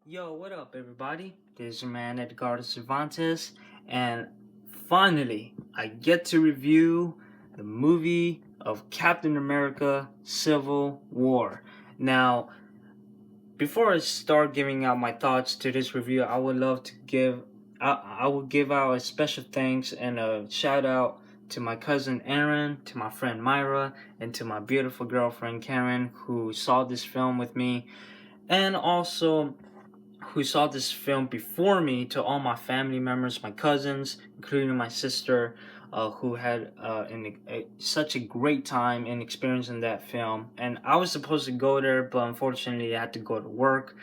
Yo, what up, everybody? This is your man Edgardo Cervantes, and finally, I get to review the movie of Captain America Civil War. Now, before I start giving out my thoughts to this review, I would love to I will give out a special thanks and a shout out to my cousin Aaron, to my friend Myra, and to my beautiful girlfriend Karen, who saw this film with me, and also who saw this film before me, to all my family members, my cousins, including my sister, who had such a great time and experience in that film. And I was supposed to go there, but unfortunately I had to go to work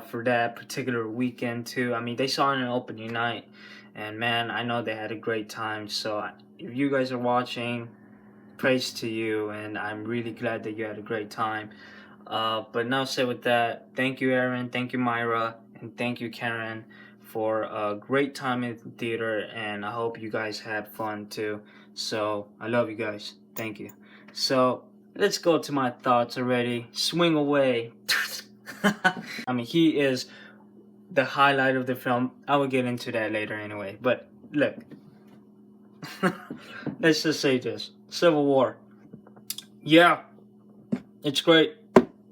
for that particular weekend too. I mean, they saw it on opening night, and man, I know they had a great time. So if you guys are watching, praise to you, and I'm really glad that you had a great time. But now said with that, thank you, Aaron, thank you, Myra, and thank you, Karen, for a great time in the theater, and I hope you guys had fun too. So I love you guys. Thank you. So let's go to my thoughts already. Swing away. I mean, he is the highlight of the film. I will get into that later anyway. But look, let's just say this: Civil War. Yeah, it's great.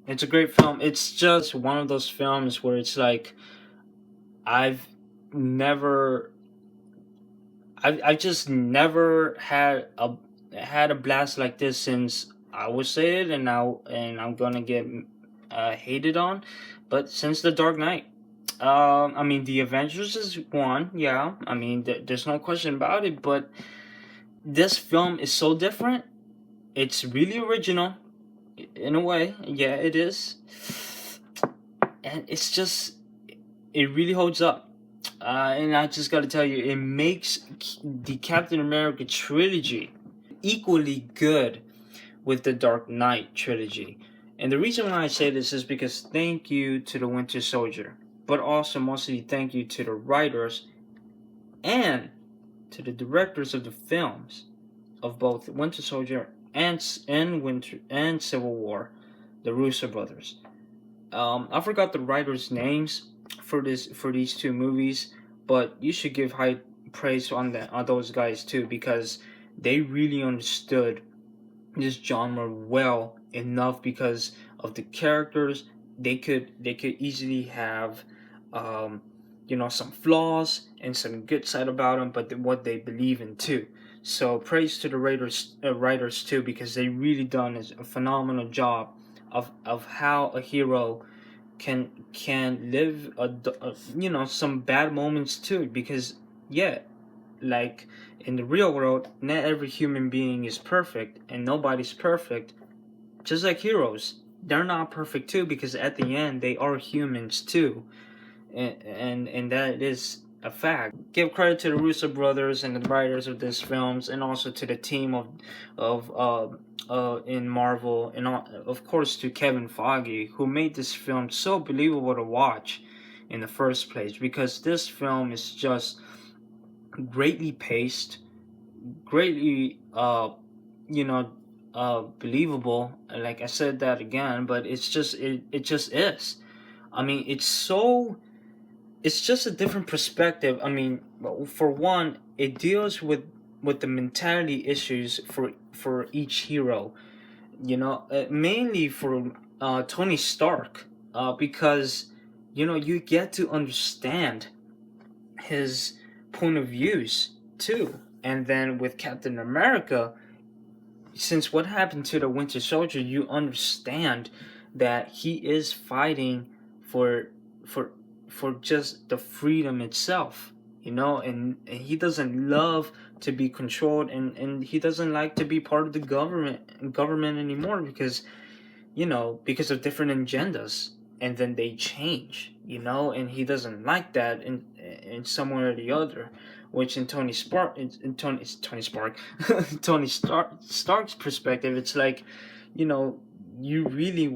It's a great film. It's just one of those films where it's like I've never I've just never had a blast like this since, I would say it, and I'm gonna get hated on, but since The Dark Knight. I mean, The Avengers is one, yeah. I mean, there's no question about it, but this film is so different. It's really original in a way. Yeah, it is. And it really holds up. And I just gotta tell you, it makes the Captain America trilogy equally good with the Dark Knight trilogy. And the reason why I say this is because thank you to the Winter Soldier, but also mostly thank you to the writers and to the directors of the films of both Winter Soldier and Civil War, the Russo brothers. I forgot the writers' names for these two movies, but you should give high praise on those guys too, because they really understood this genre well enough. Because of the characters, they could easily have some flaws and some good side about them, but what they believe in too. So praise to the writers too, because they really done a phenomenal job of how a hero can live some bad moments too. Because yeah, like in the real world, not every human being is perfect, and nobody's perfect. Just like heroes, they're not perfect too, because at the end they are humans too, and that is a fact. Give credit to the Russo brothers and the writers of these films, and also to the team of in Marvel, and of course to Kevin Feige, who made this film so believable to watch in the first place. Because this film is just greatly paced, greatly believable. Like I said that again, but it just is. I mean, it's just a different perspective. I mean, for one, it deals with the mentality issues for each hero. Mainly for Tony Stark, because you get to understand his point of views too. And then with Captain America, since what happened to the Winter Soldier, you understand that he is fighting for for for just the freedom itself, and he doesn't love to be controlled, and he doesn't like to be part of the government anymore, because of different agendas, and then they change, and he doesn't like that in some way or the other. Which in Tony Stark's perspective, it's like, you know, he really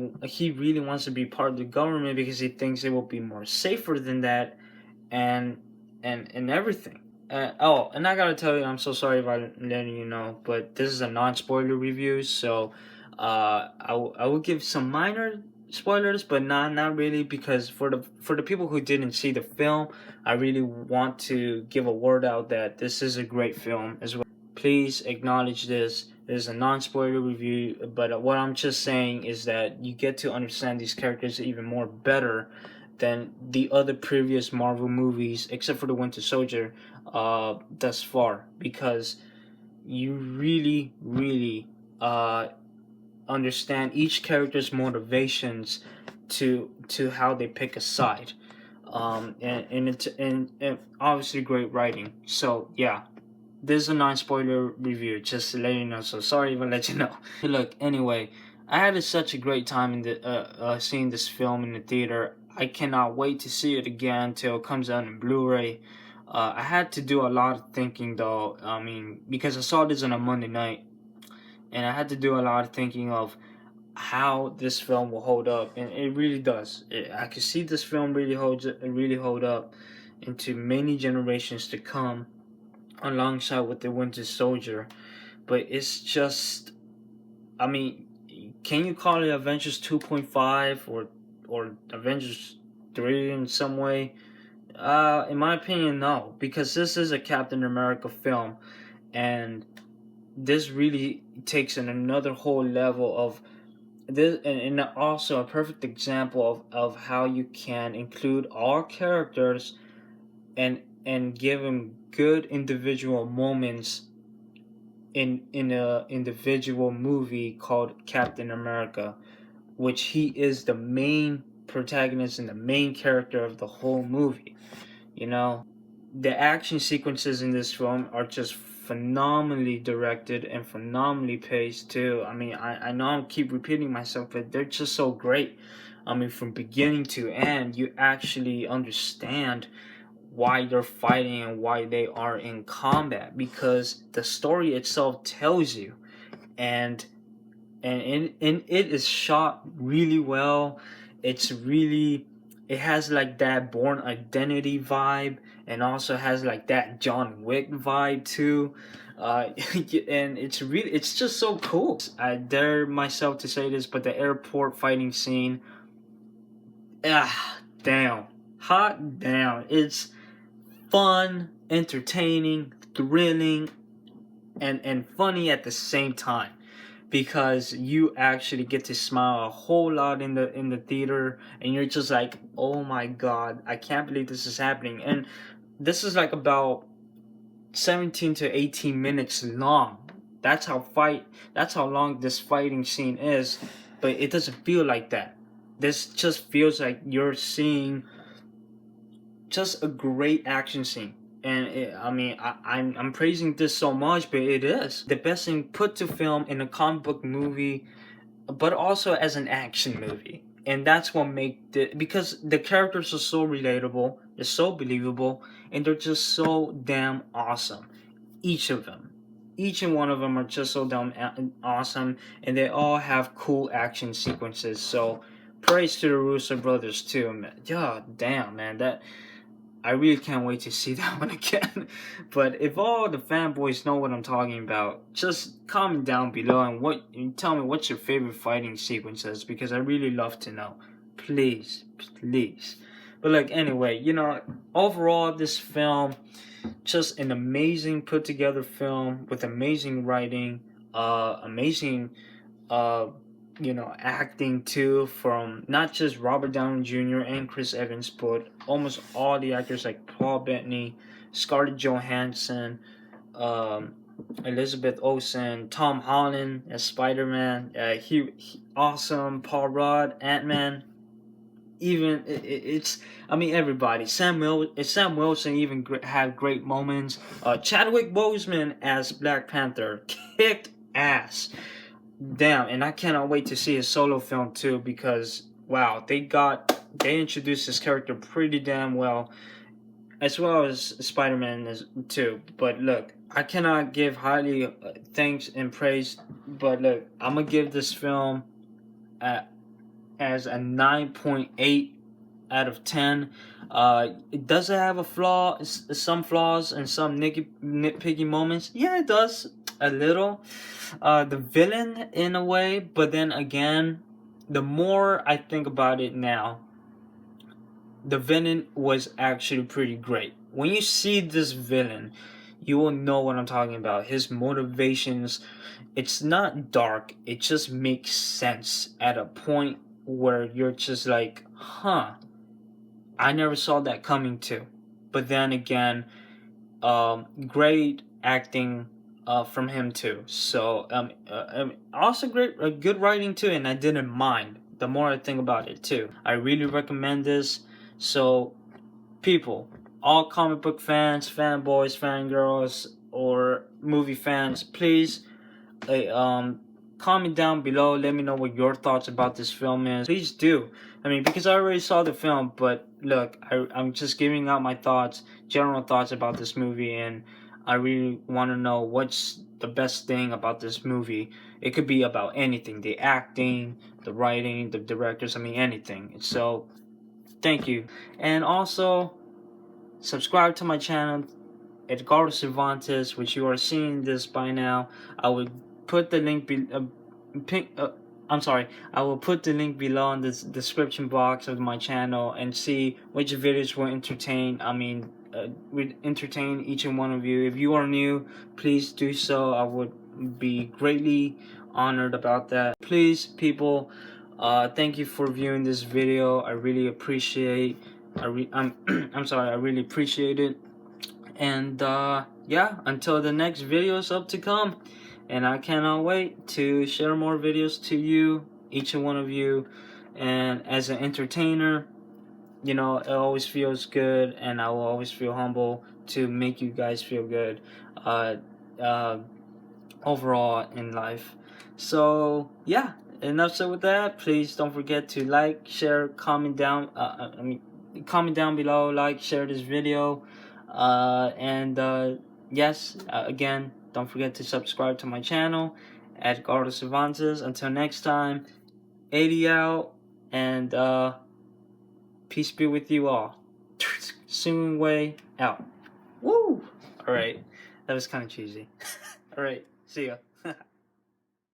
wants to be part of the government because he thinks it will be more safer than that, and and everything. Oh, and I gotta tell you, I'm so sorry if I'm letting you know, but this is a non-spoiler review, so I will give some minor spoilers, but not really, because for the people who didn't see the film, I really want to give a word out that this is a great film as well. Please acknowledge this. It is a non-spoiler review, but what I'm just saying is that you get to understand these characters even more better than the other previous Marvel movies, except for the Winter Soldier, thus far, because you really uh, understand each character's motivations to how they pick a side, and obviously great writing. So yeah, this is a non-spoiler review, just to let you know. So sorry if I let you know. Look, anyway, I had such a great time in the seeing this film in the theater. I cannot wait to see it again till it comes out in Blu-ray. I had to do a lot of thinking though. I mean, because I saw this on a Monday night, and I had to do a lot of thinking of how this film will hold up, and it really does. I can see this film really hold up into many generations to come, alongside with the Winter Soldier. But it's just, I mean, can you call it Avengers 2.5 or Avengers 3 in some way? In my opinion, no, because this is a Captain America film, and this really takes in another whole level of this, and also a perfect example of how you can include all characters and give them good individual moments in a individual movie called Captain America, which he is the main protagonist and the main character of the whole movie. You know, the action sequences in this film are just phenomenally directed and phenomenally paced too. I mean, I know I keep repeating myself, but they're just so great. I mean, from beginning to end, you actually understand why they're fighting and why they are in combat, because the story itself tells you, and and it is shot really well. It's really, it has like that Born Identity vibe, and also has like that John Wick vibe too. And it's just so cool. I dare myself to say this, but the airport fighting scene, damn, hot damn, it's fun, entertaining, thrilling, and funny at the same time, because you actually get to smile a whole lot in the theater, and you're just like, oh my god, I can't believe this is happening. And this is like about 17 to 18 minutes long. That's how long this fighting scene is, but it doesn't feel like that. This just feels like you're seeing just a great action scene. And I mean, I'm praising this so much, but it is the best thing put to film in a comic book movie, but also as an action movie. And that's what make the, because the characters are so relatable, they're so believable, and they're just so damn awesome. Each of them, each and one of them are just so damn awesome, and they all have cool action sequences. So praise to the Russo brothers too, man. Yeah, damn, man, that I really can't wait to see that one again. But if all the fanboys know what I'm talking about, just comment down below and tell me what's your favorite fighting sequences, because I really love to know. Please, please. But like, anyway, overall this film, just an amazing put together film with amazing writing, amazing uh acting too, from not just Robert Downey Jr. and Chris Evans, but almost all the actors like Paul Bettany, Scarlett Johansson, um, Elizabeth Olsen, Tom Holland as Spider-Man, he awesome, Paul Rudd, Ant-Man, even it's, I mean, everybody. Sam Wilson even had great moments. Chadwick Boseman as Black Panther kicked ass. Damn, and I cannot wait to see his solo film too, because wow, they introduced his character pretty damn well, as well as Spider-Man too. But look, I cannot give highly thanks and praise, but look, I'm gonna give this film as a 9.8 out of 10. It does have some flaws and some nitpicky moments. Yeah, it does a little. The villain in a way, but then again, the more I think about it now, the villain was actually pretty great. When you see this villain, you will know what I'm talking about. His motivations, it's not dark, it just makes sense at a point where you're just like, huh, I never saw that coming too. But then again, great acting from him too. So also good writing too, and I didn't mind. The more I think about it too, I really recommend this. So people, all comic book fans, fanboys, fangirls, or movie fans, please comment down below. Let me know what your thoughts about this film is. Please do. I mean, because I already saw the film, but look, I'm just giving out my thoughts, general thoughts about this movie, and I really want to know what's the best thing about this movie. It could be about anything, the acting, the writing, the directors, I mean anything. So thank you. And also subscribe to my channel, Edgardo Cervantes, which you are seeing this by now. I will put the link I will put the link below in the description box of my channel, and see which videos will entertain. Would entertain each and one of you. If you are new, please do so. I would be greatly honored about that. Please, people, thank you for viewing this video. I really appreciate. I really appreciate it. And yeah, until the next videos up to come, and I cannot wait to share more videos to you, each and one of you. And as an entertainer, you know, it always feels good, and I will always feel humble to make you guys feel good uh, uh, overall in life. So yeah, enough said with that. Please don't forget to like, share, comment down. Comment down below, like, share this video, and yes, again, don't forget to subscribe to my channel, Edgardo Cervantes. Until next time, Eddy out, and peace be with you all. Soon way out. Woo! Alright, that was kind of cheesy. Alright, see ya.